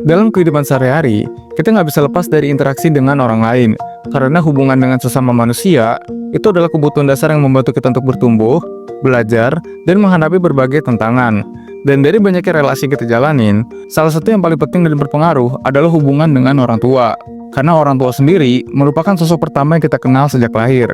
Dalam kehidupan sehari-hari, kita nggak bisa lepas dari interaksi dengan orang lain, karena hubungan dengan sesama manusia itu adalah kebutuhan dasar yang membantu kita untuk bertumbuh, belajar, dan menghadapi berbagai tantangan. Dan dari banyaknya relasi yang kita jalanin, salah satu yang paling penting dan berpengaruh adalah hubungan dengan orang tua. Karena orang tua sendiri merupakan sosok pertama yang kita kenal sejak lahir.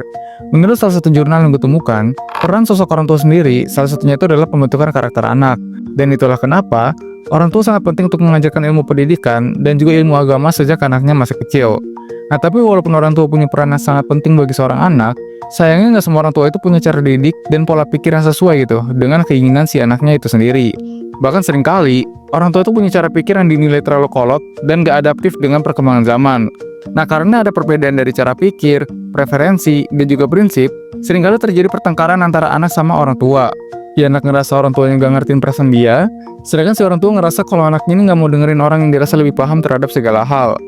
Menurut salah satu jurnal yang gue temukan, peran sosok orang tua sendiri salah satunya itu adalah pembentukan karakter anak. Dan itulah kenapa orang tua sangat penting untuk mengajarkan ilmu pendidikan dan juga ilmu agama sejak anaknya masih kecil. Nah, tapi walaupun orang tua punya peran yang sangat penting bagi seorang anak, sayangnya nggak semua orang tua itu punya cara didik dan pola pikir yang sesuai gitu dengan keinginan si anaknya itu sendiri. Bahkan seringkali, orang tua itu punya cara pikir yang dinilai terlalu kolot dan nggak adaptif dengan perkembangan zaman. Nah, karena ada perbedaan dari cara pikir, preferensi, dan juga prinsip, seringkali terjadi pertengkaran antara anak sama orang tua. Ya, anak ngerasa orang tuanya nggak ngertiin perasaan dia, sedangkan si orang tua ngerasa kalau anaknya ini nggak mau dengerin orang yang dirasa lebih paham terhadap segala hal.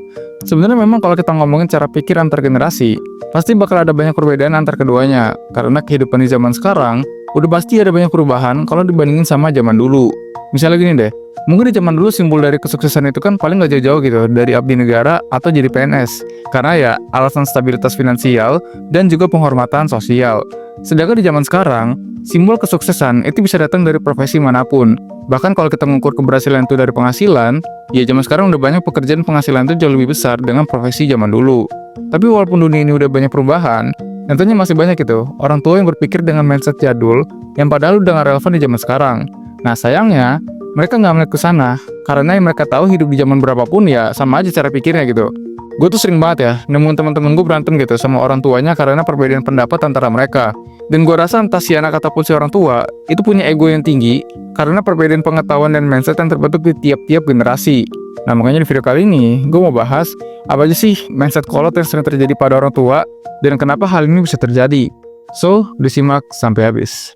Sebenarnya memang kalau kita ngomongin cara pikir antar generasi, pasti bakal ada banyak perbedaan antar keduanya, karena kehidupan di zaman sekarang udah pasti ada banyak perubahan kalau dibandingin sama zaman dulu. Misalnya gini deh, mungkin di zaman dulu simbol dari kesuksesan itu kan paling nggak jauh-jauh gitu dari abdi negara atau jadi PNS, karena ya alasan stabilitas finansial dan juga penghormatan sosial. Sedangkan di zaman sekarang, simbol kesuksesan itu bisa datang dari profesi manapun. Bahkan kalau kita mengukur keberhasilan itu dari penghasilan, ya zaman sekarang udah banyak pekerjaan penghasilan itu jauh lebih besar dengan profesi zaman dulu. Tapi walaupun dunia ini udah banyak perubahan, tentunya masih banyak gitu orang tua yang berpikir dengan mindset jadul yang padahal udah gak relevan di zaman sekarang. Nah sayangnya, mereka nggak melihat ke sana karena yang mereka tahu hidup di zaman berapapun ya sama aja cara pikirnya gitu. Gue tuh sering banget ya nemuin teman-teman gue berantem gitu sama orang tuanya karena perbedaan pendapat antara mereka. Dan gue rasa entah si anak ataupun si orang tua itu punya ego yang tinggi karena perbedaan pengetahuan dan mindset yang terbentuk di tiap-tiap generasi. Nah makanya di video kali ini gue mau bahas apa aja sih mindset kolot yang sering terjadi pada orang tua dan kenapa hal ini bisa terjadi. So, disimak sampai habis.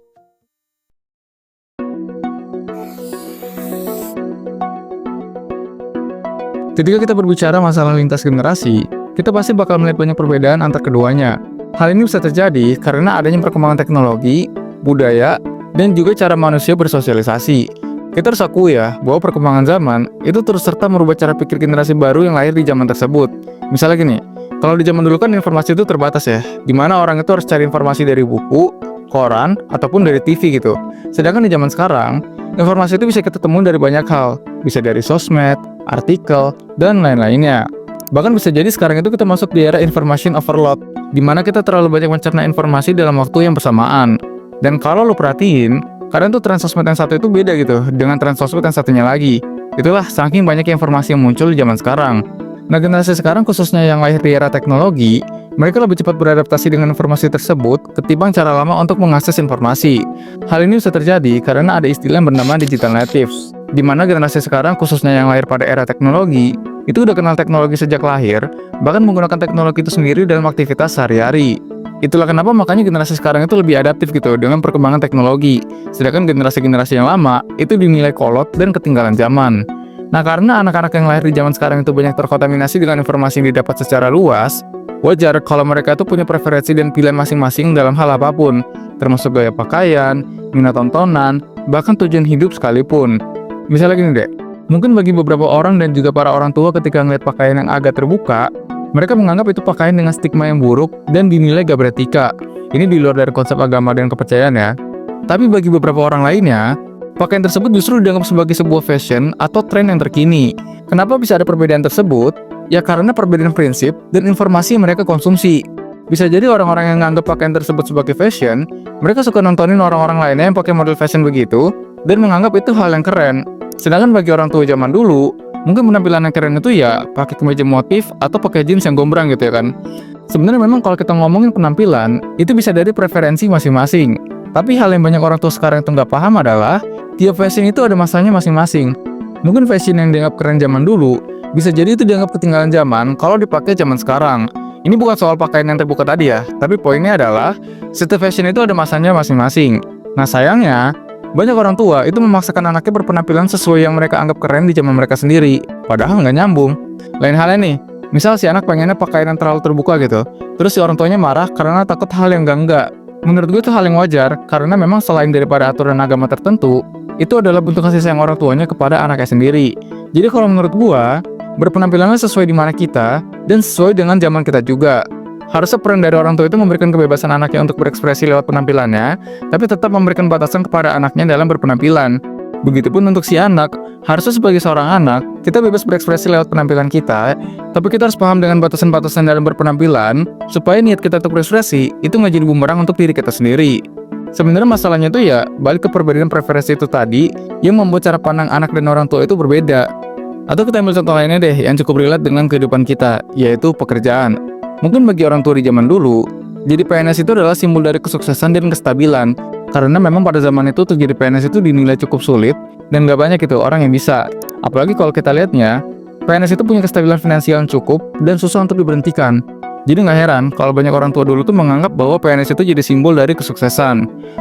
Ketika kita berbicara masalah lintas generasi, kita pasti bakal melihat banyak perbedaan antar keduanya. Hal ini bisa terjadi karena adanya perkembangan teknologi, budaya, dan juga cara manusia bersosialisasi. Kita harus akui ya, bahwa perkembangan zaman itu terus serta merubah cara pikir generasi baru yang lahir di zaman tersebut. Misalnya gini, kalau di zaman dulu kan informasi itu terbatas ya, dimana orang itu harus cari informasi dari buku, koran, ataupun dari TV gitu. Sedangkan di zaman sekarang, informasi itu bisa kita temuin dari banyak hal, bisa dari sosmed, artikel, dan lain-lainnya. Bahkan bisa jadi sekarang itu kita masuk di era information overload, di mana kita terlalu banyak mencerna informasi dalam waktu yang bersamaan. Dan kalau lo perhatiin, kadang tuh tren sosmed yang satu itu beda gitu, dengan tren sosmed yang satunya lagi. Itulah saking banyaknya informasi yang muncul di zaman sekarang. Nah generasi sekarang khususnya yang lahir di era teknologi, mereka lebih cepat beradaptasi dengan informasi tersebut ketimbang cara lama untuk mengakses informasi. Hal ini bisa terjadi karena ada istilah yang bernama digital natives, di mana generasi sekarang khususnya yang lahir pada era teknologi, itu udah kenal teknologi sejak lahir, bahkan menggunakan teknologi itu sendiri dalam aktivitas sehari-hari. Itulah kenapa makanya generasi sekarang itu lebih adaptif gitu dengan perkembangan teknologi, sedangkan generasi-generasi yang lama itu dinilai kolot dan ketinggalan zaman. Nah karena anak-anak yang lahir di zaman sekarang itu banyak terkontaminasi dengan informasi yang didapat secara luas, wajar kalau mereka itu punya preferensi dan pilihan masing-masing dalam hal apapun, termasuk gaya pakaian, minat tontonan, bahkan tujuan hidup sekalipun. Misalnya gini deh, mungkin bagi beberapa orang dan juga para orang tua ketika ngeliat pakaian yang agak terbuka, mereka menganggap itu pakaian dengan stigma yang buruk dan dinilai gak beretika. Ini di luar dari konsep agama dan kepercayaan ya. Tapi bagi beberapa orang lainnya, pakaian tersebut justru dianggap sebagai sebuah fashion atau tren yang terkini. Kenapa bisa ada perbedaan tersebut? Ya karena perbedaan prinsip dan informasi yang mereka konsumsi. Bisa jadi orang-orang yang menganggap pakaian tersebut sebagai fashion, mereka suka nontonin orang-orang lainnya yang pakai model fashion begitu, dan menganggap itu hal yang keren. Sedangkan bagi orang tua zaman dulu, mungkin penampilan yang keren itu ya pakai kemeja motif atau pakai jeans yang gombrang gitu ya kan. Sebenarnya memang kalau kita ngomongin penampilan, itu bisa dari preferensi masing-masing. Tapi hal yang banyak orang tua sekarang itu nggak paham adalah, tiap fashion itu ada masanya masing-masing. Mungkin fashion yang dianggap keren zaman dulu, bisa jadi itu dianggap ketinggalan zaman kalau dipakai zaman sekarang. Ini bukan soal pakaian yang terbuka tadi ya, tapi poinnya adalah, setiap fashion itu ada masanya masing-masing. Nah sayangnya, banyak orang tua itu memaksakan anaknya berpenampilan sesuai yang mereka anggap keren di zaman mereka sendiri, padahal nggak nyambung. Lain halnya nih, misal si anak pengennya pakaian yang terlalu terbuka gitu, terus si orang tuanya marah karena takut hal yang enggak. Menurut gue itu hal yang wajar, karena memang selain daripada aturan agama tertentu, itu adalah bentuk kasih sayang orang tuanya kepada anaknya sendiri. Jadi kalau menurut gua, berpenampilannya sesuai di mana kita dan sesuai dengan zaman kita juga. Harusnya peran dari orang tua itu memberikan kebebasan anaknya untuk berekspresi lewat penampilannya, tapi tetap memberikan batasan kepada anaknya dalam berpenampilan. Begitupun untuk si anak, harusnya sebagai seorang anak, kita bebas berekspresi lewat penampilan kita, tapi kita harus paham dengan batasan-batasan dalam berpenampilan, supaya niat kita untuk berekspresi itu nggak jadi bumerang untuk diri kita sendiri. Sebenarnya masalahnya itu ya, balik ke perbedaan preferensi itu tadi, yang membuat cara pandang anak dan orang tua itu berbeda. Atau kita ambil contoh lainnya deh, yang cukup relate dengan kehidupan kita, yaitu pekerjaan. Mungkin bagi orang tua di zaman dulu, jadi PNS itu adalah simbol dari kesuksesan dan kestabilan. Karena memang pada zaman itu untuk jadi PNS itu dinilai cukup sulit, dan gak banyak itu orang yang bisa. Apalagi kalau kita lihatnya, PNS itu punya kestabilan finansial yang cukup, dan susah untuk diberhentikan. Jadi gak heran kalau banyak orang tua dulu tuh menganggap bahwa PNS itu jadi simbol dari kesuksesan.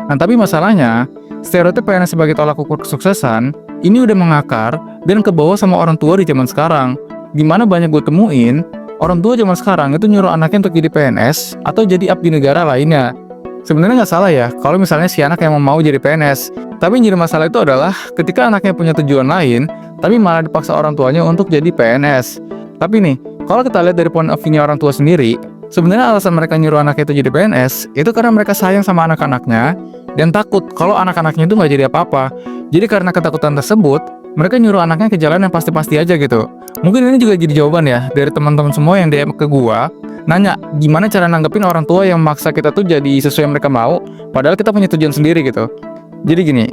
Nah tapi masalahnya, stereotip PNS sebagai tolak ukur kesuksesan, ini udah mengakar dan kebawa sama orang tua di zaman sekarang. Gimana banyak gue temuin, orang tua zaman sekarang itu nyuruh anaknya untuk jadi PNS atau jadi abdi negara lainnya. Sebenarnya nggak salah ya kalau misalnya si anak yang mau jadi PNS. Tapi yang jadi masalah itu adalah ketika anaknya punya tujuan lain, tapi malah dipaksa orang tuanya untuk jadi PNS. Tapi nih, kalau kita lihat dari point of view orang tua sendiri, sebenarnya alasan mereka nyuruh anaknya itu jadi PNS, itu karena mereka sayang sama anak-anaknya dan takut kalau anak-anaknya itu nggak jadi apa-apa. Jadi karena ketakutan tersebut, mereka nyuruh anaknya ke jalan yang pasti-pasti aja gitu. Mungkin ini juga jadi jawaban ya dari teman-teman semua yang DM ke gua, nanya gimana cara nanggepin orang tua yang maksa kita tuh jadi sesuai yang mereka mau, padahal kita punya tujuan sendiri gitu. Jadi gini,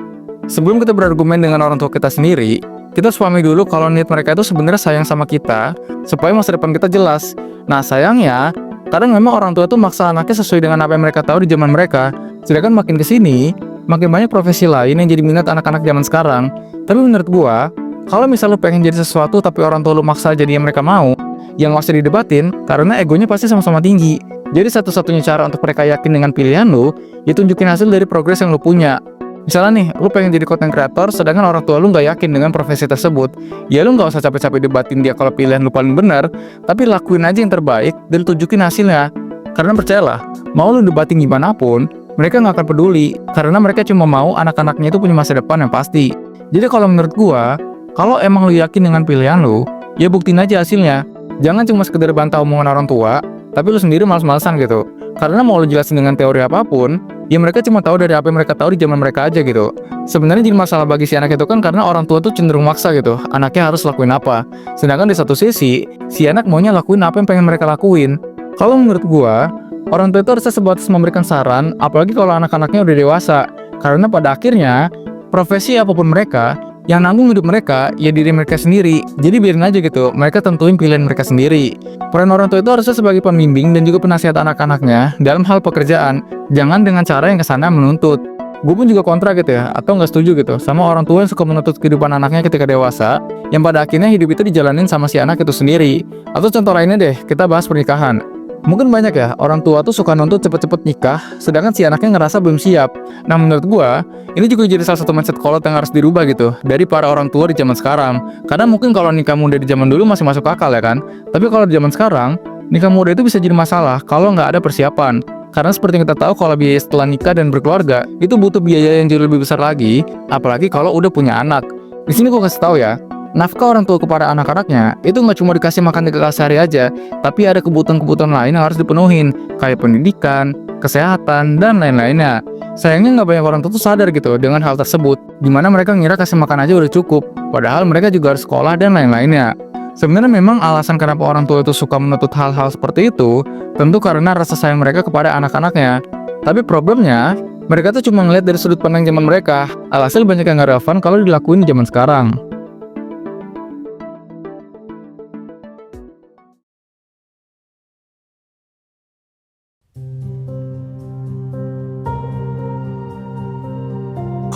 sebelum kita berargumen dengan orang tua kita sendiri, kita harus pahami dulu kalau niat mereka itu sebenarnya sayang sama kita, supaya masa depan kita jelas. Nah sayangnya, kadang memang orang tua tuh maksa anaknya sesuai dengan apa yang mereka tahu di zaman mereka. Sedangkan makin kesini, makin banyak profesi lain yang jadi minat anak-anak zaman sekarang. Tapi menurut gua, kalau misal lu pengen jadi sesuatu tapi orang tua lu maksa jadi yang mereka mau, yang gak usah didebatin, karena egonya pasti sama-sama tinggi. Jadi satu-satunya cara untuk mereka yakin dengan pilihan lu, ya tunjukin hasil dari progres yang lu punya. Misalnya nih, lu pengen jadi content creator, sedangkan orang tua lu gak yakin dengan profesi tersebut, ya lu gak usah capek-capek debatin dia kalau pilihan lu paling benar, tapi lakuin aja yang terbaik dan tunjukin hasilnya. Karena percayalah, mau lu debatin gimana pun, mereka gak akan peduli, karena mereka cuma mau anak-anaknya itu punya masa depan yang pasti. Jadi kalau menurut gua, kalau emang lu yakin dengan pilihan lu, ya buktiin aja hasilnya. Jangan cuma sekedar bantah omongan orang tua, tapi lu sendiri malas-malasan gitu. Karena mau lu jelasin dengan teori apapun, ya mereka cuma tahu dari apa yang mereka tahu di zaman mereka aja gitu. Sebenarnya jadi masalah bagi si anak itu kan karena orang tua tuh cenderung maksa gitu, anaknya harus lakuin apa. Sedangkan di satu sisi, si anak maunya lakuin apa yang pengen mereka lakuin. Kalau menurut gua, orang tua itu harusnya sebatas memberikan saran, apalagi kalau anak-anaknya udah dewasa. Karena pada akhirnya, profesi apapun mereka, yang nanggung hidup mereka, ya diri mereka sendiri. Jadi biarin aja gitu, mereka tentuin pilihan mereka sendiri. Peran orang tua itu harusnya sebagai pembimbing dan juga penasihat anak-anaknya dalam hal pekerjaan. Jangan dengan cara yang kesana menuntut. Gue pun juga kontra gitu ya, atau nggak setuju gitu sama orang tua yang suka menuntut kehidupan anaknya ketika dewasa, yang pada akhirnya hidup itu dijalanin sama si anak itu sendiri. Atau contoh lainnya deh, kita bahas pernikahan. Mungkin banyak ya, orang tua tuh suka nuntut cepet-cepet nikah, sedangkan si anaknya ngerasa belum siap. Nah menurut gua, ini juga jadi salah satu mindset kolot yang harus dirubah gitu, dari para orang tua di zaman sekarang. Karena mungkin kalau nikah muda di zaman dulu masih masuk akal ya kan, tapi kalau di zaman sekarang, nikah muda itu bisa jadi masalah kalau nggak ada persiapan. Karena seperti yang kita tahu kalau biaya setelah nikah dan berkeluarga, itu butuh biaya yang jauh lebih besar lagi, apalagi kalau udah punya anak. Di sini gua kasih tahu ya, nafkah orang tua kepada anak-anaknya itu nggak cuma dikasih makan 3 kali sehari aja, tapi ada kebutuhan-kebutuhan lain yang harus dipenuhin, kayak pendidikan, kesehatan, dan lain-lainnya. Sayangnya nggak banyak orang tua tuh sadar gitu dengan hal tersebut, dimana mereka ngira kasih makan aja udah cukup, padahal mereka juga harus sekolah dan lain-lainnya. Sebenarnya memang alasan kenapa orang tua itu suka menuntut hal-hal seperti itu, tentu karena rasa sayang mereka kepada anak-anaknya. Tapi problemnya, mereka tuh cuma ngeliat dari sudut pandang zaman mereka, alhasil banyak yang nggak relevan kalau dilakuin di zaman sekarang.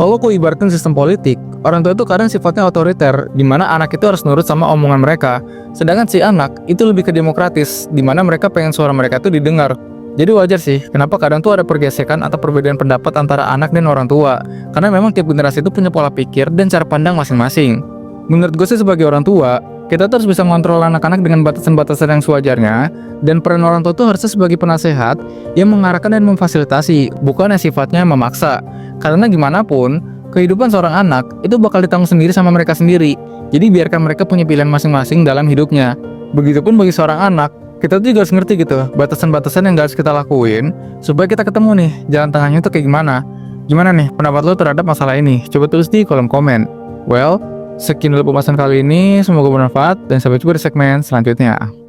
Kalau aku ibaratkan sistem politik, orang tua itu kadang sifatnya otoriter, di mana anak itu harus nurut sama omongan mereka. Sedangkan si anak itu lebih ke demokratis, di mana mereka pengen suara mereka itu didengar. Jadi wajar sih, kenapa kadang tuh ada pergesekan atau perbedaan pendapat antara anak dan orang tua. Karena memang tiap generasi itu punya pola pikir dan cara pandang masing-masing. Menurut gue sih sebagai orang tua, kita tuh harus bisa mengontrol anak-anak dengan batasan-batasan yang sewajarnya, dan peran orang tua tuh harusnya sebagai penasehat yang mengarahkan dan memfasilitasi, bukan yang sifatnya memaksa. Karena gimana pun, kehidupan seorang anak itu bakal ditanggung sendiri sama mereka sendiri. Jadi biarkan mereka punya pilihan masing-masing dalam hidupnya. Begitupun bagi seorang anak, kita tuh juga harus ngerti gitu, batasan-batasan yang harus kita lakuin supaya kita ketemu nih jalan tengahnya tuh kayak gimana. Gimana nih pendapat lo terhadap masalah ini? Coba tulis di kolom komen. Well, sekian dulu pembahasan kali ini, semoga bermanfaat dan sampai jumpa di segmen selanjutnya.